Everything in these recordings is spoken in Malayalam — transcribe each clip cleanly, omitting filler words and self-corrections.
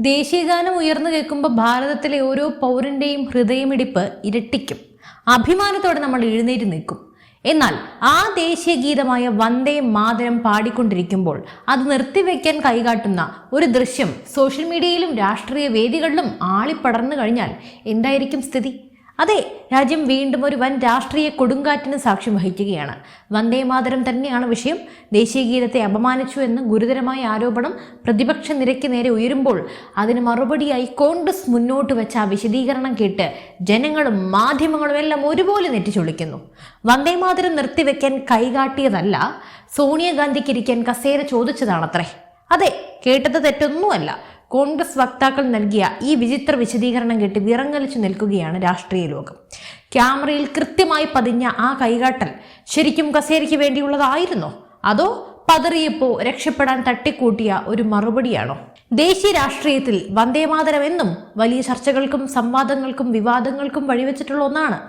ദേശീയഗാനം ഉയർന്നു കേൾക്കുമ്പോൾ ഭാരതത്തിലെ ഓരോ പൗരന്റെയും ഹൃദയമിടിപ്പ് ഇരട്ടിക്കും. അഭിമാനത്തോടെ നമ്മൾ എഴുന്നേറ്റ് നിൽക്കും. എന്നാൽ ആ ദേശീയ ഗീതമായ വന്ദേ മാതരം പാടിക്കൊണ്ടിരിക്കുമ്പോൾ അത് നിർത്തിവെക്കാൻ കൈകാട്ടുന്ന ഒരു ദൃശ്യം സോഷ്യൽ മീഡിയയിലും രാഷ്ട്രീയ വേദികളിലും ആളിപ്പടർന്നു കഴിഞ്ഞാൽ എന്തായിരിക്കും സ്ഥിതി? അതെ, രാജ്യം വീണ്ടും ഒരു വൻ രാഷ്ട്രീയ കൊടുങ്കാറ്റിന് സാക്ഷ്യം വഹിക്കുകയാണ്. വന്ദേ മാതരം തന്നെയാണ് വിഷയം. ദേശീയ ഗീതത്തെ അപമാനിച്ചു എന്ന ഗുരുതരമായ ആരോപണം പ്രതിപക്ഷ നിരയ്ക്ക് നേരെ ഉയരുമ്പോൾ അതിന് മറുപടിയായി കോൺഗ്രസ് മുന്നോട്ട് വെച്ച ആ വിശദീകരണം കേട്ട് ജനങ്ങളും മാധ്യമങ്ങളും എല്ലാം ഒരുപോലെ നെറ്റിച്ചൊളിക്കുന്നു. വന്ദേ മാതരം നിർത്തിവെക്കാൻ കൈകാട്ടിയതല്ല, സോണിയാഗാന്ധിക്ക് ഇരിക്കാൻ കസേര ചോദിച്ചതാണത്രേ. അതെ, കേട്ടത് തെറ്റൊന്നുമല്ല. കോൺഗ്രസ് വക്താക്കൾ നൽകിയ ഈ വിചിത്ര വിശദീകരണം കേട്ട് വിറങ്ങലിച്ചു നിൽക്കുകയാണ് രാഷ്ട്രീയ ലോകം. ക്യാമറയിൽ കൃത്യമായി പതിഞ്ഞ ആ കൈകാട്ടൽ ശരിക്കും കസേരയ്ക്ക് വേണ്ടിയുള്ളതായിരുന്നോ, അതോ പതറിയപ്പോ രക്ഷപ്പെടാൻ തട്ടിക്കൂട്ടിയ ഒരു മറുപടിയാണോ? ദേശീയ രാഷ്ട്രീയത്തിൽ വന്ദേമാതരം എന്നും വലിയ ചർച്ചകൾക്കും സംവാദങ്ങൾക്കും വിവാദങ്ങൾക്കും വഴിവെച്ചിട്ടുള്ള ഒന്നാണ്.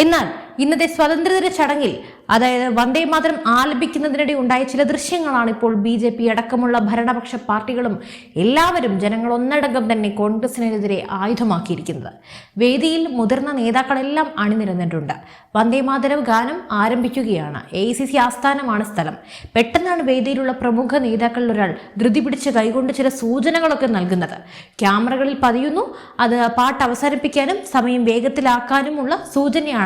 എന്നാൽ ഇന്നത്തെ സ്വാതന്ത്ര്യദിന ചടങ്ങിൽ, അതായത് വന്ദേ മാതരം ആലപിക്കുന്നതിനിടെ ഉണ്ടായ ചില ദൃശ്യങ്ങളാണ് ഇപ്പോൾ BJP അടക്കമുള്ള ഭരണപക്ഷ പാർട്ടികളും എല്ലാവരും ജനങ്ങൾ ഒന്നടങ്കം തന്നെ കോൺഗ്രസിനെതിരെ ആയുധമാക്കിയിരിക്കുന്നത്. വേദിയിൽ മുതിർന്ന നേതാക്കളെല്ലാം അണിനിരന്നിട്ടുണ്ട്. വന്ദേ മാതരം ഗാനം ആരംഭിക്കുകയാണ്. AICC ആസ്ഥാനമാണ് സ്ഥലം. പെട്ടെന്നാണ് വേദിയിലുള്ള പ്രമുഖ നേതാക്കളിൽ ഒരാൾ ധൃതി പിടിച്ച് കൈകൊണ്ട് ചില സൂചനകളൊക്കെ നൽകുന്നത്. ക്യാമറകളിൽ പതിയുന്നു. അത് പാട്ട് അവസാനിപ്പിക്കാനും സമയം വേഗത്തിലാക്കാനുമുള്ള സൂചനയാണ്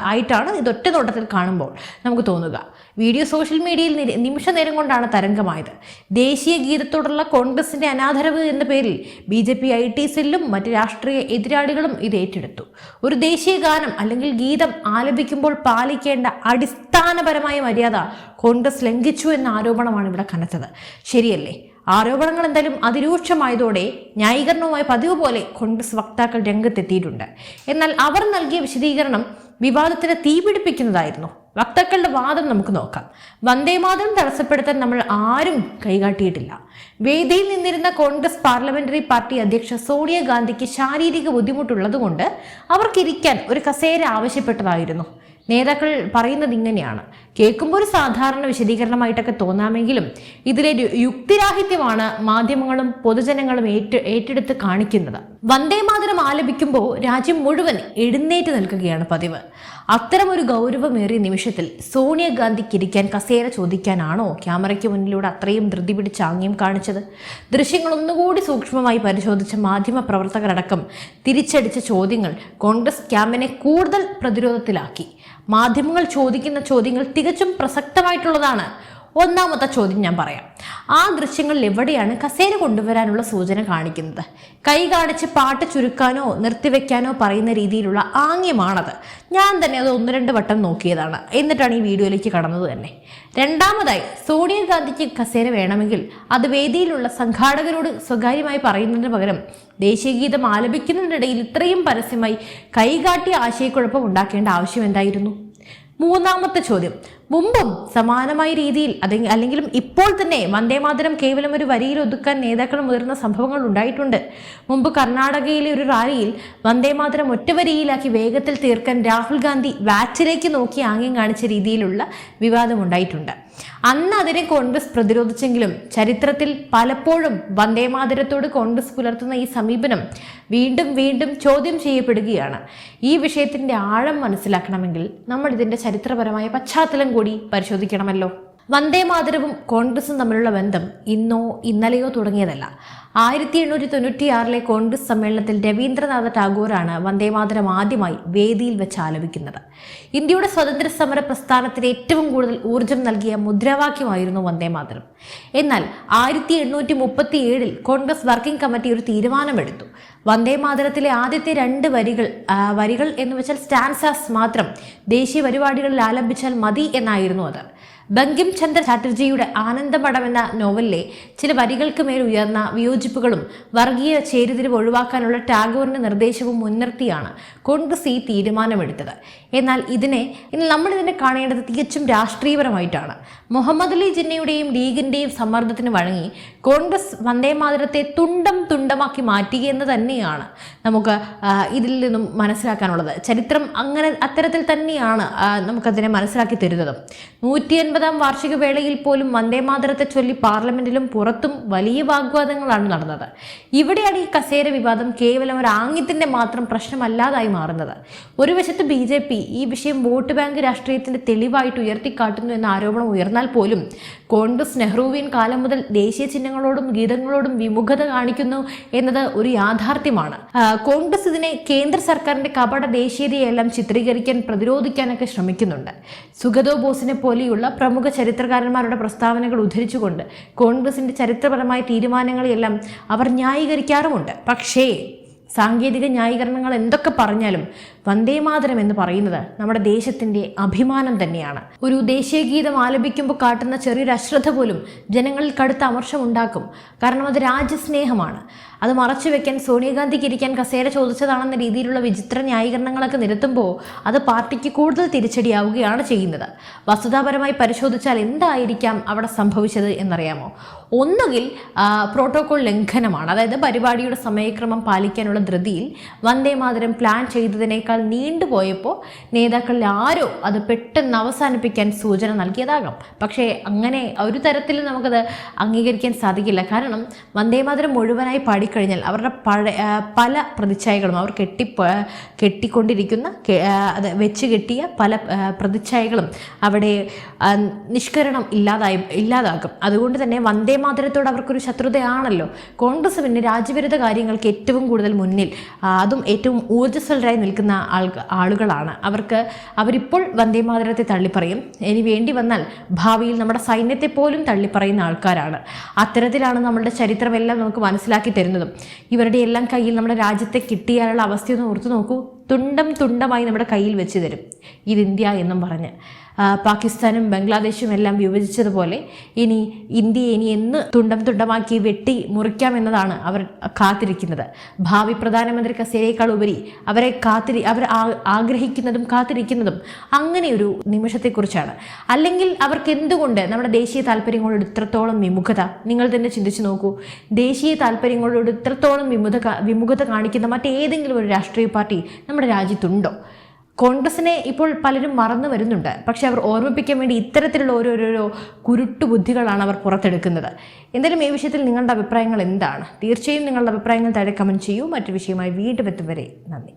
ആയിട്ടാണ് ഇതൊറ്റ നോട്ടത്തിൽ കാണുമ്പോൾ നമുക്ക് തോന്നുക. വീഡിയോ സോഷ്യൽ മീഡിയയിൽ നിമിഷ നേരം കൊണ്ടാണ് തരംഗമായത്. ദേശീയ ഗീതത്തോടുള്ള കോൺഗ്രസിന്റെ അനാദരവ് എന്ന പേരിൽ BJP IT സെല്ലും മറ്റ് രാഷ്ട്രീയ എതിരാളികളും ഇത് ഏറ്റെടുത്തു. ഒരു ദേശീയ ഗാനം അല്ലെങ്കിൽ ഗീതം ആലപിക്കുമ്പോൾ പാലിക്കേണ്ട അടിസ്ഥാനപരമായ മര്യാദ കോൺഗ്രസ് ലംഘിച്ചു എന്ന ആരോപണമാണ് ഇവിടെ കനത്തത്. ശരിയല്ലേ? ആരോപണങ്ങൾ എന്തായാലും അതിരൂക്ഷമായതോടെ ന്യായീകരണവുമായി പതിവ് പോലെ കോൺഗ്രസ് വക്താക്കൾ രംഗത്തെത്തിയിട്ടുണ്ട്. എന്നാൽ അവർ നൽകിയ വിശദീകരണം വിവാദത്തിന് തീപിടിപ്പിക്കുന്നതായിരുന്നു. വക്താക്കളുടെ വാദം നമുക്ക് നോക്കാം. വന്ദേമാതരം തടസ്സപ്പെടുത്താൻ നമ്മൾ ആരും കൈകാട്ടിയിട്ടില്ല. വേദിയിൽ നിന്നിരുന്ന കോൺഗ്രസ് പാർലമെന്ററി പാർട്ടി അധ്യക്ഷ സോണിയാഗാന്ധിക്ക് ശാരീരിക ബുദ്ധിമുട്ടുള്ളതുകൊണ്ട് അവർക്കിരിക്കാൻ ഒരു കസേര ആവശ്യപ്പെട്ടതായിരുന്നു. നേതാക്കൾ പറയുന്നത് ഇങ്ങനെയാണ്. കേൾക്കുമ്പോൾ ഒരു സാധാരണ വിശദീകരണമായിട്ടൊക്കെ തോന്നാമെങ്കിലും ഇതിലെ യുക്തിരാഹിത്യമാണ് മാധ്യമങ്ങളും പൊതുജനങ്ങളും ഏറ്റെടുത്ത് കാണിക്കുന്നത്. വന്ദേ മാതരം ആലപിക്കുമ്പോൾ രാജ്യം മുഴുവൻ എഴുന്നേറ്റ് നിൽക്കുകയാണ് പതിവ്. അത്തരമൊരു ഗൗരവമേറിയ നിമിഷത്തിൽ സോണിയാഗാന്ധിക്ക് ഇരിക്കാൻ കസേര ചോദിക്കാനാണോ ക്യാമറയ്ക്ക് മുന്നിലൂടെ അത്രയും ധൃതി പിടിച്ച് ആംഗ്യം കാണിച്ചത്? ദൃശ്യങ്ങൾ ഒന്നുകൂടി സൂക്ഷ്മമായി പരിശോധിച്ച മാധ്യമ പ്രവർത്തകരടക്കം തിരിച്ചടിച്ച ചോദ്യങ്ങൾ കോൺഗ്രസ് ക്യാമ്പിനെ കൂടുതൽ പ്രതിരോധത്തിലാക്കി. മാധ്യമങ്ങൾ ചോദിക്കുന്ന ചോദ്യങ്ങൾ തികച്ചും പ്രസക്തമായിട്ടുള്ളതാണ്. ഒന്നാമത്തെ ചോദ്യം ഞാൻ പറയാം. ആ ദൃശ്യങ്ങളിൽ എവിടെയാണ് കസേര കൊണ്ടുവരാനുള്ള സൂചന കാണിക്കുന്നത്? കൈ കാണിച്ച് പാട്ട് ചുരുക്കാനോ നിർത്തിവെക്കാനോ പറയുന്ന രീതിയിലുള്ള ആംഗ്യമാണത്. ഞാൻ തന്നെ അത് 1-2 വട്ടം നോക്കിയതാണ്. എന്നിട്ടാണ് ഈ വീഡിയോയിലേക്ക് കടന്നത് തന്നെ. രണ്ടാമതായി, സോണിയാഗാന്ധിക്ക് കസേര വേണമെങ്കിൽ അത് വേദിയിലുള്ള സംഘാടകരോട് സ്വകാര്യമായി പറയുന്നതിന് പകരം ദേശീയ ഗീതം ആലപിക്കുന്നതിനിടയിൽ ഇത്രയും പരസ്യമായി കൈകാട്ടിയ ആശയക്കുഴപ്പം ഉണ്ടാക്കേണ്ട ആവശ്യം എന്തായിരുന്നു? മൂന്നാമത്തെ ചോദ്യം, മുമ്പും സമാനമായ രീതിയിൽ അല്ലെങ്കിലും ഇപ്പോൾ തന്നെ വന്ദേമാതരം കേവലം ഒരു വരിയിൽ ഒതുക്കാൻ നേതാക്കൾ മുതിർന്ന സംഭവങ്ങൾ ഉണ്ടായിട്ടുണ്ട്. മുമ്പ് കർണാടകയിലെ ഒരു റാലിയിൽ വന്ദേമാതരം ഒറ്റ വരിയിലാക്കി വേഗത്തിൽ തീർക്കാൻ രാഹുൽ ഗാന്ധി വാച്ചിലേക്ക് നോക്കി ആംഗ്യം കാണിച്ച രീതിയിലുള്ള വിവാദം ഉണ്ടായിട്ടുണ്ട്. അന്ന് അതിനെ കോൺഗ്രസ് പ്രതിരോധിച്ചെങ്കിലും ചരിത്രത്തിൽ പലപ്പോഴും വന്ദേമാതരത്തോട് കോൺഗ്രസ് പുലർത്തുന്ന ഈ സമീപനം വീണ്ടും വീണ്ടും ചോദ്യം ചെയ്യപ്പെടുകയാണ്. ഈ വിഷയത്തിന്റെ ആഴം മനസ്സിലാക്കണമെങ്കിൽ നമ്മൾ ഇതിന്റെ ചരിത്രപരമായ പശ്ചാത്തലം കൂടി പരിശോധിക്കണമല്ലോ. വന്ദേമാതരവും കോൺഗ്രസും തമ്മിലുള്ള ബന്ധം ഇന്നോ ഇന്നലെയോ തുടങ്ങിയതല്ല. 1896 കോൺഗ്രസ് സമ്മേളനത്തിൽ രവീന്ദ്രനാഥ ടാഗോറാണ് വന്ദേമാതരം ആദ്യമായി വേദിയിൽ വെച്ച് ആലപിക്കുന്നത്. ഇന്ത്യയുടെ സ്വാതന്ത്ര്യ സമര പ്രസ്ഥാനത്തിന് ഏറ്റവും കൂടുതൽ ഊർജം നൽകിയ മുദ്രാവാക്യമായിരുന്നു വന്ദേമാതരം. എന്നാൽ 1837 കോൺഗ്രസ് വർക്കിംഗ് കമ്മിറ്റി ഒരു തീരുമാനമെടുത്തു. വന്ദേമാതരത്തിലെ ആദ്യത്തെ 2 വരികൾ എന്ന് വെച്ചാൽ സ്റ്റാൻസാസ് മാത്രം ദേശീയ പരിപാടികളിൽ ആലപിച്ചാൽ മതി എന്നായിരുന്നു അത്. ബങ്കിം ചന്ദ്ര ചാറ്റർജിയുടെ ആനന്ദമഠം എന്ന നോവലിലെ ചില വരികൾക്ക് മേൽ ഉയർന്ന വിയോജിപ്പുകളും വർഗീയ ചേരിതിരിവ് ഒഴിവാക്കാനുള്ള ടാഗോറിന്റെ നിർദ്ദേശവും മുൻനിർത്തിയാണ് കോൺഗ്രസ് ഈ തീരുമാനമെടുത്തത്. എന്നാൽ നമ്മളിതിനെ കാണേണ്ടത് തികച്ചും രാഷ്ട്രീയപരമായിട്ടാണ്. മുഹമ്മദ് അലി ജിന്നയുടെയും ലീഗിന്റെയും സമ്മർദ്ദത്തിന് വഴങ്ങി കോൺഗ്രസ് വന്ദേമാതരത്തെ തുണ്ടമാക്കി മാറ്റുകയെന്ന് തന്നെയാണ് നമുക്ക് ഇതിൽ നിന്നും മനസ്സിലാക്കാനുള്ളത്. ചരിത്രം അത്തരത്തിൽ തന്നെയാണ് നമുക്കതിനെ മനസ്സിലാക്കി തരുന്നത്. 150 49ാം വാർഷിക വേളയിൽ പോലും വന്ദേമാതരത്തെ ചൊല്ലി പാർലമെന്റിലും പുറത്തും വലിയ വാഗ്വാദങ്ങളാണ് നടന്നത്. ഇവിടെയാണ് ഈ കസേര വിവാദം കേവലം ഒരു ആംഗ്യത്തിന്റെ മാത്രം പ്രശ്നമല്ലാതായി മാറുന്നത്. ഒരു വശത്ത് BJP ഈ വിഷയം വോട്ട് ബാങ്ക് രാഷ്ട്രീയത്തിന്റെ തെളിവായിട്ട് ഉയർത്തിക്കാട്ടുന്നു എന്ന ആരോപണം ഉയർന്നാൽ പോലും കോൺഗ്രസ് നെഹ്റുവിയൻ കാലം മുതൽ ദേശീയ ചിഹ്നങ്ങളോടും ഗീതങ്ങളോടും വിമുഖത കാണിക്കുന്നു എന്നത് ഒരു യാഥാർത്ഥ്യമാണ്. കോൺഗ്രസ് ഇതിനെ കേന്ദ്ര സർക്കാരിന്റെ കപട ദേശീയതയെല്ലാം ചിത്രീകരിക്കാൻ പ്രതിരോധിക്കാനൊക്കെ ശ്രമിക്കുന്നുണ്ട്. സുഗതോ ബോസിനെ പോലെയുള്ള പ്രമുഖ ചരിത്രകാരന്മാരുടെ പ്രസ്താവനകൾ ഉദ്ധരിച്ചുകൊണ്ട് കോൺഗ്രസിന്റെ ചരിത്രപരമായ തീരുമാനങ്ങളെല്ലാം അവർ ന്യായീകരിക്കാറുമുണ്ട്. പക്ഷേ സാങ്കേതിക ന്യായീകരണങ്ങൾ എന്തൊക്കെ പറഞ്ഞാലും വന്ദേമാതരം എന്ന് പറയുന്നത് നമ്മുടെ ദേശത്തിൻ്റെ അഭിമാനം തന്നെയാണ്. ഒരു ദേശീയ ഗീതം ആലപിക്കുമ്പോൾ കാട്ടുന്ന ചെറിയൊരു അശ്രദ്ധ പോലും ജനങ്ങളിൽ കടുത്ത അമർഷം ഉണ്ടാക്കും. കാരണം അത് രാജ്യസ്നേഹമാണ്. അത് മറച്ചു വെക്കാൻ സോണിയാഗാന്ധിക്ക് ഇരിക്കാൻ കസേര ചോദിച്ചതാണെന്ന രീതിയിലുള്ള വിചിത്ര ന്യായീകരണങ്ങളൊക്കെ നിരത്തുമ്പോൾ അത് പാർട്ടിക്ക് കൂടുതൽ തിരിച്ചടിയാവുകയാണ് ചെയ്യുന്നത്. വസ്തുതാപരമായി പരിശോധിച്ചാൽ എന്തായിരിക്കാം അവിടെ സംഭവിച്ചത് എന്നറിയാമോ? ഒന്നുകിൽ പ്രോട്ടോകോൾ ലംഘനമാണ്. അതായത് പരിപാടിയുടെ സമയക്രമം പാലിക്കാനുള്ള ധൃതിയിൽ വന്ദേമാതരം പ്ലാൻ ചെയ്തതിനേക്കാൾ നീണ്ടുപോയപ്പോൾ നേതാക്കളിൽ ആരോ അത് പെട്ടെന്ന് അവസാനിപ്പിക്കാൻ സൂചന നൽകിയതാകാം. പക്ഷേ അങ്ങനെ ഒരു തരത്തിലും നമുക്കത് അംഗീകരിക്കാൻ സാധിക്കില്ല. കാരണം വന്ദേമാതരം മുഴുവനായി പാടിക്കഴിഞ്ഞാൽ അവരുടെ പല പ്രതിച്ഛായകളും അവർ കെട്ടിക്കൊണ്ടിരിക്കുന്ന അത് വെച്ച് കെട്ടിയ പല പ്രതിച്ഛായകളും അവിടെ നിഷ്കരണം ഇല്ലാതാകും. അതുകൊണ്ട് തന്നെ വന്ദേമാതരത്തോട് അവർക്കൊരു ശത്രുതയാണല്ലോ. കോൺഗ്രസ് പിന്നെ രാജ്യവിരുദ്ധ കാര്യങ്ങൾക്ക് ഏറ്റവും കൂടുതൽ മുന്നിൽ, അതും ഏറ്റവും ഊർജ്ജസ്വലരായി നിൽക്കുന്ന ആളുകളാണ്. അവരിപ്പോൾ വന്ദേമാതരത്തെ തള്ളിപ്പറയും. ഇനി വേണ്ടി വന്നാൽ ഭാവിയിൽ നമ്മുടെ സൈന്യത്തെ പോലും തള്ളിപ്പറയുന്ന ആൾക്കാരാണ്. അത്തരത്തിലാണ് നമ്മളുടെ ചരിത്രമെല്ലാം നമുക്ക് മനസ്സിലാക്കി തരുന്നതും. ഇവരുടെ എല്ലാം കയ്യിൽ നമ്മുടെ രാജ്യത്തെ കിട്ടിയാലുള്ള അവസ്ഥയൊന്ന് ഓർത്തു നോക്കൂ. തുണ്ടം തുണ്ടമായി നമ്മുടെ കയ്യിൽ വെച്ച് തരും ഇത് ഇന്ത്യ എന്നും പറഞ്ഞ്. പാകിസ്ഥാനും ബംഗ്ലാദേശും എല്ലാം വിഭജിച്ചതുപോലെ ഇന്ത്യയെ എന്ന് തുണ്ടം തുണ്ടമാക്കി വെട്ടി മുറിക്കാമെന്നതാണ് അവർ കാത്തിരിക്കുന്നത്. ഭാവി പ്രധാനമന്ത്രി കസേരയേക്കാൾ ഉപരി അവർ ആഗ്രഹിക്കുന്നതും കാത്തിരിക്കുന്നതും അങ്ങനെ ഒരു നിമിഷത്തെക്കുറിച്ചാണ്. അല്ലെങ്കിൽ അവർക്ക് എന്തുകൊണ്ട് നമ്മുടെ ദേശീയ താല്പര്യങ്ങളോട് ഇത്രത്തോളം വിമുഖത? നിങ്ങൾ തന്നെ ചിന്തിച്ചു നോക്കൂ. ദേശീയ താല്പര്യങ്ങളോട് ഇത്രത്തോളം വിമുഖത കാണിക്കുന്ന മറ്റേതെങ്കിലും ഒരു രാഷ്ട്രീയ പാർട്ടി നമ്മുടെ രാജ്യത്തുണ്ടോ? കോൺഗ്രസിനെ ഇപ്പോൾ പലരും മറന്നു വരുന്നുണ്ട്. പക്ഷെ അവർ ഓർമ്മിപ്പിക്കാൻ വേണ്ടി ഇത്തരത്തിലുള്ള ഓരോരോ കുരുട്ടു ബുദ്ധികളാണ് അവർ പുറത്തെടുക്കുന്നത്. എന്തായാലും ഈ വിഷയത്തിൽ നിങ്ങളുടെ അഭിപ്രായങ്ങൾ എന്താണ്? തീർച്ചയായും നിങ്ങളുടെ അഭിപ്രായങ്ങൾ താഴെ കമൻറ്റ് ചെയ്യൂ. മറ്റൊരു വിഷയമായി വീണ്ടും എത്തും വരെ നന്ദി.